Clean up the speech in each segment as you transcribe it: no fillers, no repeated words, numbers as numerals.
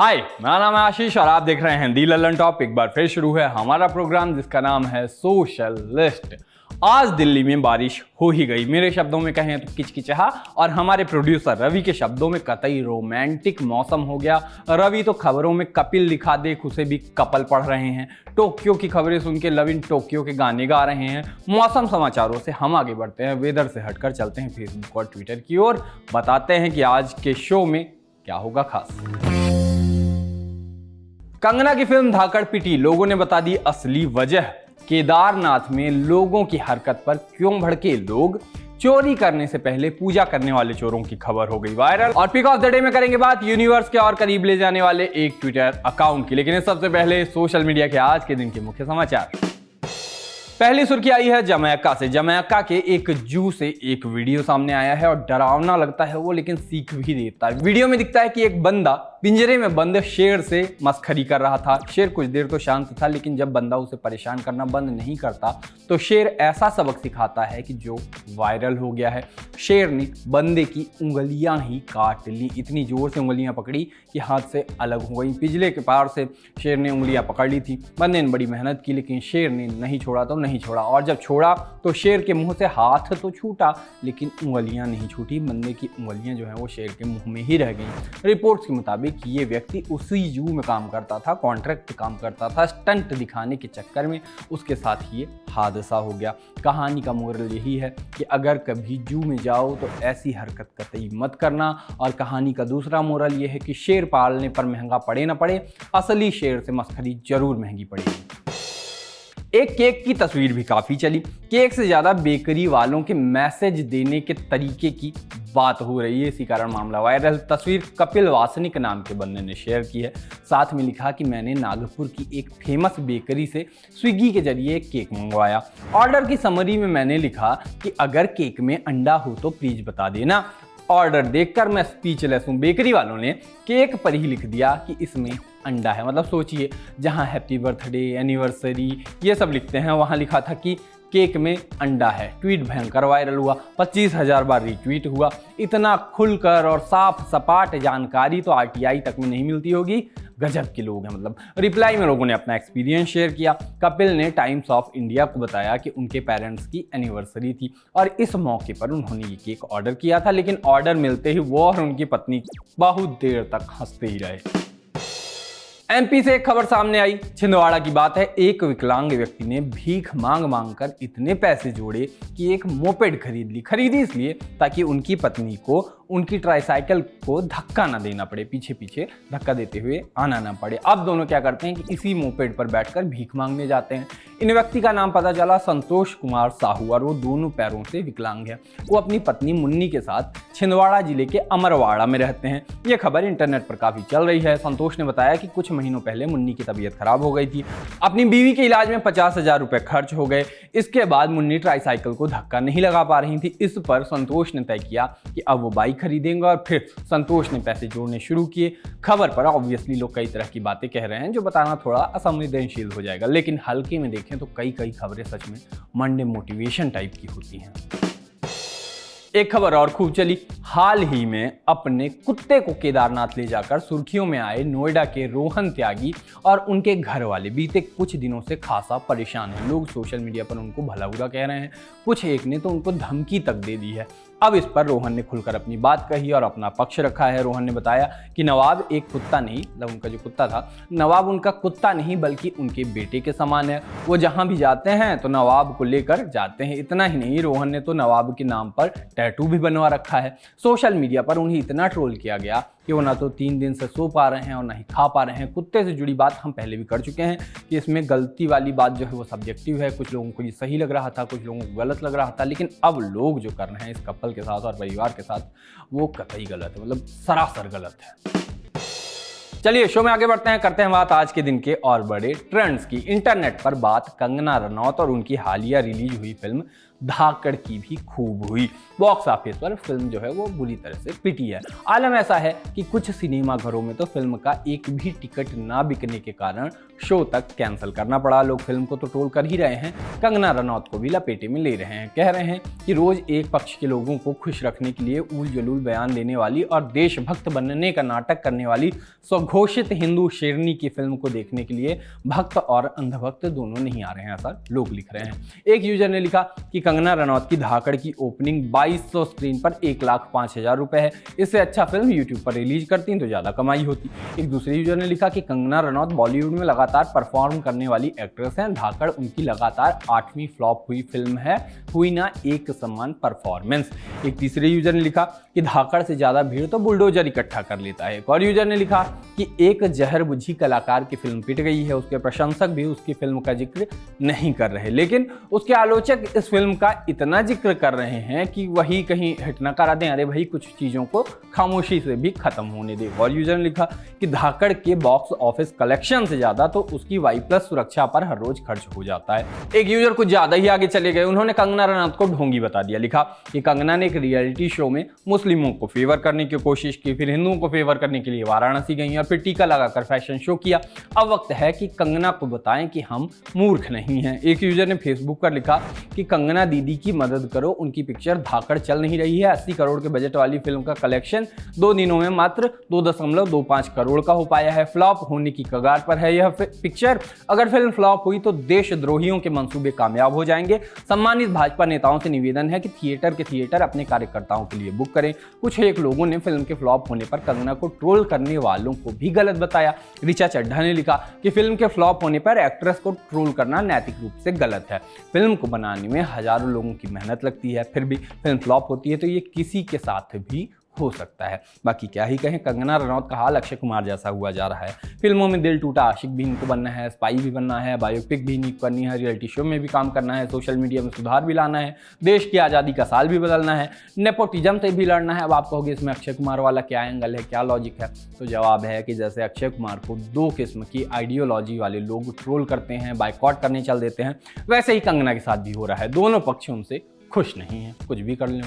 हाय, मेरा नाम है आशीष और आप देख रहे हैं दी ललन टॉप। एक बार फिर शुरू है हमारा प्रोग्राम जिसका नाम है सोशल लिस्ट। आज दिल्ली में बारिश हो ही गई, मेरे शब्दों में कहें तो किचकिचा, और हमारे प्रोड्यूसर रवि के शब्दों में कतई रोमांटिक मौसम हो गया। रवि तो खबरों में कपिल दिखा देख उसे भी कपल पढ़ रहे हैं, टोक्यो की खबरें सुन के लव इन टोक्यो के गाने गा रहे हैं। मौसम समाचारों से हम आगे बढ़ते हैं, वेदर से हटकर चलते हैं फेसबुक और ट्विटर की ओर, बताते हैं कि आज के शो में क्या होगा खास। कंगना की फिल्म धाकड़ पिटी, लोगों ने बता दी असली वजह। केदारनाथ में लोगों की हरकत पर क्यों भड़के लोग, चोरी करने से पहले पूजा करने वाले चोरों की खबर हो गई वायरल। और पिक ऑफ द डे में करेंगे बात यूनिवर्स के और करीब ले जाने वाले एक ट्विटर अकाउंट की, लेकिन सबसे पहले सोशल मीडिया के आज के दिन के मुख्य समाचार। पहली सुर्खी आई है जमैका से। जमैका के एक जू से एक वीडियो सामने आया है और डरावना लगता है वो, लेकिन सीख भी देता है। वीडियो में दिखता है कि एक बंदा पिंजरे में बंद शेर से मस्खरी कर रहा था। शेर कुछ देर तो शांत था, लेकिन जब बंदा उसे परेशान करना बंद नहीं करता तो शेर ऐसा सबक सिखाता है कि जो वायरल हो गया है। शेर ने बंदे की उंगलियां ही काट ली, इतनी जोर से उंगलियां पकड़ी कि हाथ से अलग हो गई। पिछले के पार से शेर ने उंगलियां पकड़ ली थी। बंदे ने बड़ी मेहनत की, लेकिन शेर ने नहीं छोड़ा तो नहीं छोड़ा, और जब छोड़ा तो शेर के मुंह से हाथ तो छूटा लेकिन उंगलियां नहीं छूटी। बंदे की उंगलियां जो है वो शेर के मुंह में ही रह गई। रिपोर्ट्स के मुताबिक ये व्यक्ति उसी जू में काम करता था, कॉन्ट्रैक्ट काम करता था। स्टंट दिखाने के चक्कर में उसके साथ ये हादसा हो गया। कहानी का मोरल यही है कि अगर कभी जू में जाओ तो ऐसी हरकत कतई मत करना। और कहानी का दूसरा मोरल ये है कि शेर पालने पर महंगा पड़े ना पड़े, असली शेर से मस्खरी जरूर महंगी पड़ेगी। एक केक की तस्वीर भी काफी चली। केक से ज्यादा बेकरी वालों के मैसेज देने के तरीके की बात हो रही है, इसी कारण मामला वायरल। तस्वीर कपिल वासनिक नाम के बंदे ने शेयर की है। साथ में लिखा कि मैंने नागपुर की एक फेमस बेकरी से स्विगी के जरिए एक केक मंगवाया। ऑर्डर की समरी में मैंने लिखा कि अगर केक में अंडा हो तो प्लीज बता देना। ऑर्डर देखकर मैं स्पीचलेस हूँ। बेकरी वालों ने केक पर ही लिख दिया कि इसमें अंडा है। मतलब सोचिए, जहाँ हैप्पी बर्थडे, एनिवर्सरी ये सब लिखते हैं, वहाँ लिखा था कि केक में अंडा है। ट्वीट भयंकर वायरल हुआ, 25,000 बार रीट्वीट हुआ। इतना खुलकर और साफ सपाट जानकारी तो आरटीआई तक में नहीं मिलती होगी। गजब के लोग हैं। मतलब रिप्लाई में लोगों ने अपना एक्सपीरियंस शेयर किया। कपिल ने टाइम्स ऑफ इंडिया को बताया कि उनके पेरेंट्स की एनिवर्सरी थी और इस मौके पर उन्होंने ये केक ऑर्डर किया था, लेकिन ऑर्डर मिलते ही वो और उनकी पत्नी बहुत देर तक हंसते ही रहे। एमपी से एक खबर सामने आई, छिंदवाड़ा की बात है। एक विकलांग व्यक्ति ने भीख मांग मांग कर इतने पैसे जोड़े कि एक मोपेड खरीद ली। खरीदी इसलिए ताकि उनकी पत्नी को उनकी ट्राईसाइकिल को धक्का ना देना पड़े, पीछे पीछे धक्का देते हुए आना ना पड़े। अब दोनों क्या करते हैं कि इसी मोपेड पर बैठकर भीख मांगने जाते हैं। इन व्यक्ति का नाम पता चला संतोष कुमार साहू, और वो दोनों पैरों से विकलांग है। वो अपनी पत्नी मुन्नी के साथ छिंदवाड़ा जिले के अमरवाड़ा में रहते हैं। ये खबर इंटरनेट पर काफी चल रही है। संतोष ने बताया कि कुछ महीनों पहले मुन्नी की तबीयत खराब हो गई थी। अपनी बीवी के इलाज में 50,000 रुपए खर्च हो गए। इसके बाद मुन्नी ट्राईसाइकिल को धक्का नहीं लगा पा रही थी। इस पर संतोष ने तय किया कि अब वो बाइक खरीदेंगे, और फिर संतोष ने पैसे जोड़ने शुरू किए। खबर पर ऑब्वियसली लोग कई तरह की बातें कह रहे हैं, जो बताना थोड़ा असंवेदनशील हो जाएगा, लेकिन हल्के में देखें तो कई खबरें सच में मंडे मोटिवेशन टाइप की होती हैं। एक खबर और खूब चली। हाल ही में अपने कुत्ते को केदारनाथ ले जाकर सुर्खियों में आए नोएडा के रोहन त्यागी और उनके घर वाले बीते कुछ दिनों से खासा परेशान हैं। लोग सोशल मीडिया पर उनको भला बुरा कह रहे हैं, कुछ एक ने तो उनको धमकी तक दे दी है। अब इस पर रोहन ने खुलकर अपनी बात कही और अपना पक्ष रखा है। रोहन ने बताया कि नवाब एक कुत्ता नहीं, मतलब उनका जो कुत्ता था, नवाब उनका कुत्ता नहीं बल्कि उनके बेटे के समान है। वो जहां भी जाते हैं तो नवाब को लेकर जाते हैं। इतना ही नहीं, रोहन ने तो नवाब के नाम पर टैटू भी बनवा रखा है। सोशल मीडिया पर उन्हें इतना ट्रोल किया गया कि वो ना तो 3 दिन से सो पा रहे हैं और ना ही खा पा रहे हैं। कुत्ते से जुड़ी बात हम पहले भी कर चुके हैं कि इसमें गलती वाली बात जो है वो सब्जेक्टिव है। कुछ लोगों को ये सही लग रहा था, कुछ लोगों को गलत लग रहा था, लेकिन अब लोग जो कर रहे हैं इस कपल के साथ और परिवार के साथ, वो कतई गलत है, मतलब सरासर गलत है। चलिए शो में आगे बढ़ते हैं, करते हैं बात आज के दिन के और बड़े ट्रेंड्स की। इंटरनेट पर बात कंगना रनौत और उनकी हालिया रिलीज हुई फिल्म धाकड़ की भी खूब हुई। बॉक्स ऑफिस पर फिल्म जो है वो बुरी तरह से पिटी है। आलम ऐसा है कि कुछ सिनेमा घरों में तो फिल्म का एक भी टिकट ना बिकने के कारण शो तक कैंसिल करना पड़ा। लोग फिल्म को तो ट्रोल कर ही रहे हैं, कंगना रनौत को भी लपेटे में ले रहे हैं। कह रहे हैं कि रोज एक पक्ष के लोगों को खुश रखने के लिए ऊल जलूल बयान देने वाली और देशभक्त बनने का नाटक करने वाली स्वघोषित हिंदू शेरनी की फिल्म को देखने के लिए भक्त और अंधभक्त दोनों नहीं आ रहे हैं, ऐसा लोग लिख रहे हैं। एक यूजर ने लिखा कि कंगना रनौत की धाकड़ की ओपनिंग 2200 स्क्रीन पर 1,05,000 रुपए है, इससे अच्छा फिल्म यूट्यूब पर रिलीज करती तो ज्यादा कमाई होती। एक दूसरे यूजर ने लिखा कि कंगना रनौत बॉलीवुड में लगातार परफॉर्म करने वाली एक्ट्रेस हैं, धाकड़ उनकी लगातार 8वीं फ्लॉप हुई फिल्म है, हुई ना एक समान परफॉर्मेंस। एक तीसरे यूजर ने लिखा कि धाकड़ से ज्यादा भीड़ तो बुलडोजर इकट्ठा कर लेता है। एक और यूजर ने लिखा कि एक जहर बुझी कलाकार की फिल्म पिट गई है, उसके प्रशंसक भी उसकी फिल्म का जिक्र नहीं कर रहे, लेकिन उसके आलोचक इस फिल्म का इतना जिक्र कर रहे हैं कि वही कहीं हिट न करा दें। अरे भाई, कुछ चीजों को खामोशी से भी खत्म होने दे। और यूजर ने लिखा कि धाकड़ के बॉक्स ऑफिस कलेक्शन से ज्यादा तो उसकी Y+ सुरक्षा पर हर रोज खर्च हो जाता है। एक यूजर कुछ ज्यादा ही आगे चले गए, उन्होंने कंगना रनौत को ढोंगी बता दिया। लिखा कि कंगना ने एक रियलिटी शो में मुस्लिमों को फेवर करने की कोशिश की, फिर हिंदुओं को फेवर करने के लिए वाराणसी गई और फिर टीका लगाकर फैशन शो किया। अब वक्त है कि कंगना को बताएं कि हम मूर्ख नहीं हैं। एक यूजर ने फेसबुक पर लिखा कि कंगना दीदी की मदद करो, उनकी पिक्चर धाकड़ चल नहीं रही है। 80 करोड़ के बजट वाली फिल्म का कलेक्शन 2 दिनों में मात्र 2.25 करोड़ का हो पाया है, फ्लॉप होने की कगार पर है यह पिक्चर। अगर फिल्म फ्लॉप हुई तो देशद्रोहियों के मंसूबे कामयाब हो जाएंगे। सम्मानित भाजपा नेताओं से निवेदन है कि थिएटर अपने कार्यकर्ताओं के लिए बुक करें। कुछ एक लोगों ने फिल्म के फ्लॉप होने पर कंगना को ट्रोल करने वालों को भी गलत बताया। ऋचा चड्ढा ने लिखा कि फिल्म के फ्लॉप होने पर एक्ट्रेस को ट्रोल करना नैतिक रूप से गलत है। फिल्म को बनाने में हजारों लोगों की मेहनत लगती है, फिर भी फिल्म फ्लॉप होती है तो ये किसी के साथ भी हो सकता है। बाकी क्या ही कहें, कंगना रनौत का हाल अक्षय कुमार जैसा हुआ जा रहा है। फिल्मों में दिल टूटा आशिक भी इनको बनना है, स्पाई भी बनना है, बायोपिक भी इनको करनी है, रियलिटी शो में भी काम करना है, सोशल मीडिया में सुधार भी लाना है, देश की आज़ादी का साल भी बदलना है, नेपोटिज्म से भी लड़ना है। अब आप कहोगे इसमें अक्षय कुमार वाला क्या एंगल है, क्या लॉजिक है? तो जवाब है कि जैसे अक्षय कुमार को 2 किस्म की आइडियोलॉजी वाले लोग ट्रोल करते हैं, बाइकॉट करने चल देते हैं, वैसे ही कंगना के साथ भी हो रहा है। दोनों पक्ष उनसे खुश नहीं हैं, कुछ भी कर लें।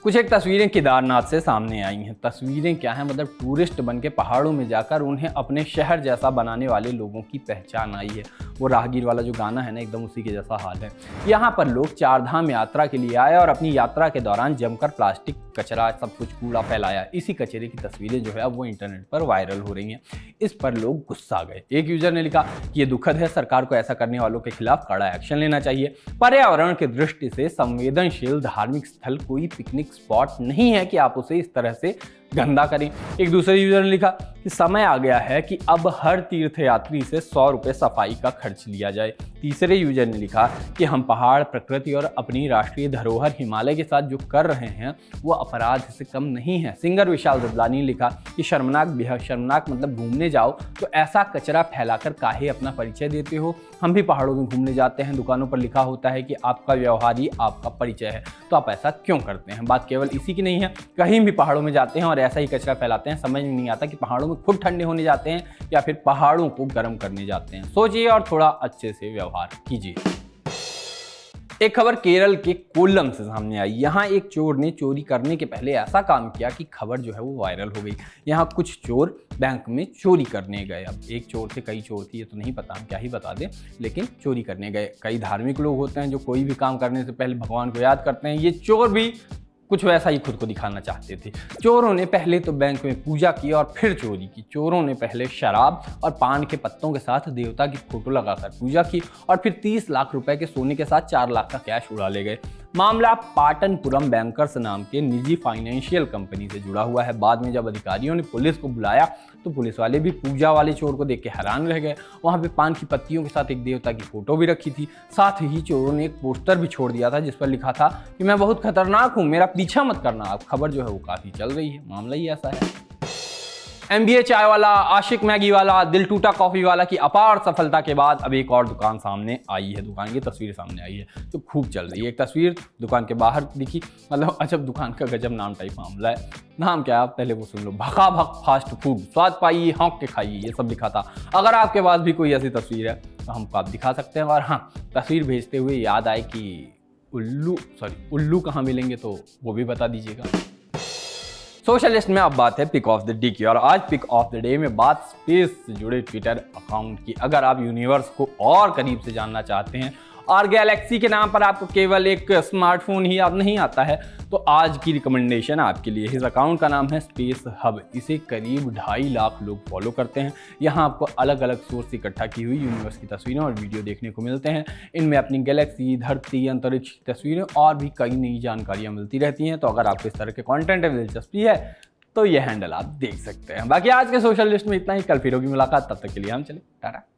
कुछ एक तस्वीरें केदारनाथ से सामने आई हैं। तस्वीरें क्या हैं, मतलब टूरिस्ट बन के पहाड़ों में जाकर उन्हें अपने शहर जैसा बनाने वाले लोगों की पहचान आई है। वो राहगीर वाला जो गाना है ना, एकदम उसी के जैसा हाल है। यहाँ पर लोग 4 धाम यात्रा के लिए आए और अपनी यात्रा के दौरान जमकर प्लास्टिक, कचरा, सब कुछ कूड़ा फैलाया। इसी कचरे की तस्वीरें जो है अब वो इंटरनेट पर वायरल हो रही हैं। इस पर लोग गुस्सा गए। एक यूजर ने लिखा कि ये दुखद है, सरकार को ऐसा करने वालों के खिलाफ कड़ा एक्शन लेना चाहिए। पर्यावरण की दृष्टि से संवेदनशील धार्मिक स्थल कोई पिकनिक स्पॉट नहीं है कि आप उसे इस तरह से गंदा करें। एक दूसरे यूजर ने लिखा कि समय आ गया है कि अब हर तीर्थयात्री से 100 रुपये सफाई का खर्च लिया जाए। तीसरे यूजर ने लिखा कि हम पहाड़, प्रकृति और अपनी राष्ट्रीय धरोहर हिमालय के साथ जो कर रहे हैं वो अपराध से कम नहीं है। सिंगर विशाल ददलानी ने लिखा कि शर्मनाक, बेहद शर्मनाक, मतलब घूमने जाओ तो ऐसा कचरा फैलाकर काहे अपना परिचय देते हो। हम भी पहाड़ों में घूमने जाते हैं, दुकानों पर लिखा होता है कि आपका व्यवहार ही आपका परिचय है, तो आप ऐसा क्यों करते हैं? बात केवल इसी की नहीं है, कहीं भी पहाड़ों में जाते हैं और ऐसा ही कचरा फैलाते हैं। समझ में नहीं आता कि पहाड़ों में खुद ठंडे होने जाते हैं या फिर पहाड़ों को गर्म करने जाते हैं। सोचिए और थोड़ा अच्छे से व्यवहार कीजिए। एक खबर केरल के कोल्लम से सामने आई। यहाँ एक चोर ने चोरी करने के पहले ऐसा काम किया कि खबर जो है वो वायरल हो गई। यहाँ कुछ चोर बैंक में चोरी करने गए। अब एक चोर थे, कई चोर थे, ये तो नहीं पता, हम क्या ही बता दें, लेकिन चोरी करने गए। कई धार्मिक लोग होते हैं जो कोई भी काम करने से पहले भगवान को याद करते हैं। ये चोर भी कुछ वैसा ही खुद को दिखाना चाहते थे। चोरों ने पहले तो बैंक में पूजा की और फिर चोरी की। चोरों ने पहले शराब और पान के पत्तों के साथ देवता की फोटो लगाकर पूजा की और फिर 30 लाख रुपए के सोने के साथ 4 लाख का कैश उड़ा ले गए। मामला पाटनपुरम बैंकर्स नाम के निजी फाइनेंशियल कंपनी से जुड़ा हुआ है। बाद में जब अधिकारियों ने पुलिस को बुलाया तो पुलिस वाले भी पूजा वाले चोर को देख के हैरान रह गए। वहां पे पान की पत्तियों के साथ एक देवता की फोटो भी रखी थी। साथ ही चोरों ने एक पोस्टर भी छोड़ दिया था जिस पर लिखा था कि मैं बहुत खतरनाक हूं, मेरा पीछा मत करना। अब खबर जो है वो काफी चल रही है, मामला ही ऐसा है। MBA चाय वाला, आशिक मैगी वाला, दिल टूटा कॉफी वाला की अपार सफलता के बाद अब एक और दुकान सामने आई है। दुकान की तस्वीर सामने आई है जो खूब चल रही है। एक तस्वीर दुकान के बाहर दिखी, मतलब अजब दुकान का गजब नाम टाइप मामला है। नाम क्या है आप पहले वो सुन लो, भका भक फास्ट फूड, स्वाद पाइए हौंक के खाइए, ये सब लिखा था। अगर आपके पास भी कोई ऐसी तस्वीर है तो हमको आप दिखा सकते हैं। और हाँ, तस्वीर भेजते हुए याद आए कि उल्लू कहाँ मिलेंगे तो वो भी बता दीजिएगा। सोशल लिस्ट में अब बात है पिक ऑफ द डे की, और आज पिक ऑफ द डे में बात स्पेस से जुड़े ट्विटर अकाउंट की। अगर आप यूनिवर्स को और करीब से जानना चाहते हैं और गैलेक्सी के नाम पर आपको केवल एक स्मार्टफोन ही याद नहीं आता है, तो आज की रिकमेंडेशन आपके लिए। इस अकाउंट का नाम है स्पेस हब। इसे करीब 2.5 लाख लोग फॉलो करते हैं। यहाँ आपको अलग अलग सोर्स से इकट्ठा की हुई यूनिवर्स की तस्वीरें और वीडियो देखने को मिलते हैं। इनमें अपनी गैलेक्सी, धरती, अंतरिक्ष की तस्वीरें और भी कई नई जानकारियाँ मिलती रहती हैं। तो अगर आपको इस तरह के कॉन्टेंट में दिलचस्पी है तो ये हैंडल आप देख सकते हैं। बाकी आज के सोशल लिस्ट में इतना ही। कल फिर होगी मुलाकात, तब तक के लिए हम चले टाटा।